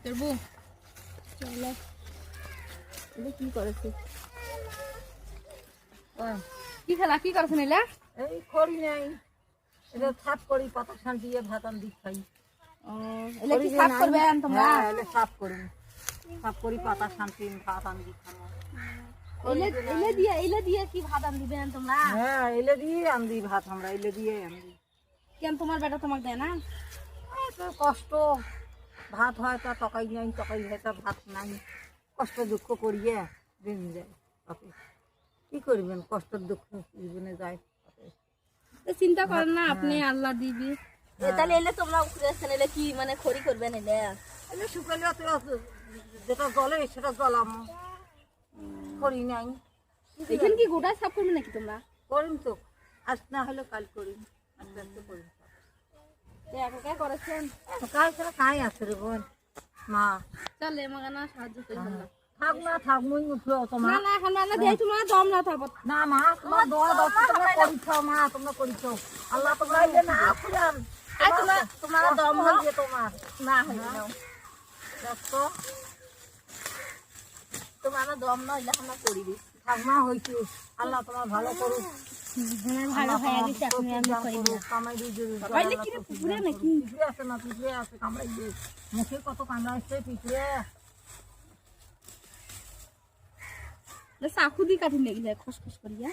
করবো চলো এটা কি করেছে কি খেলা কি করেছেন এলা এই করি নাই এটা সাফ করি পাতা শান দিয়ে ভাত আনদি খাই এলা কি সাফ করবেন তোমরা এলে সাফ করি পাতা শান্তি ভাত আনদি খাবো এলে দিয়ে কি ভাত আন দিবেন তোমরা হ্যাঁ এলে দিয়ে আনদি ভাত আমরা এলে দিয়ে আনদি কেন তোমার বেটা তোমাকে দেয় না তো কষ্ট ভাত হয় তা তকাই নাই তকাই হয় তা ভাত নাই কষ্ট দুঃখ করিয়ে দিন যায় তাতে কি করবেন কষ্ট দুঃখ জীবনে যায় চিন্তা করেন না আপনি আল্লাহ দিবি তাহলে এলে তোমরা উঠেছেন এলে কি মানে খড়ি করবেন এলে এলে শুকালে যেটা জলে সেটা জলাম করি নাই এখানে কি গোটা সাফ করবে নাকি তোমরা করিম তো আজ না হলে কাল করিম আস্তে আস্তে করিম একা করেছেন কাজ ছাড়া কাই আছে রে বোন মা চলে আমাকে না সাহায্য করি থাক মুই উঠলো তোমার না না এখন না দেই তোমার দম না থাকো না মা তোমার দোয়া দাও তোমরা করিছো মা তোমরা করিছো আল্লাহ তোমরা ইলে না খুলাম আই তোমার দম হইছে তোমার না হই না দেখো তোমার দম না হইলে আমরা করি দিই থাক মা হইছে আল্লাহ তোমার ভালো করুক ভালো হয়ে গেছে এখন আমি করি না কামাই দিয়ে কইলে কি রে পুকুরে নাকি পিছলে আছে না পিছলে আছে কামড়াই দিয়ে মুখে কত কামড়াইছে পিছলে চাকু দি কাটি লেগে যায় খসখস করিয়া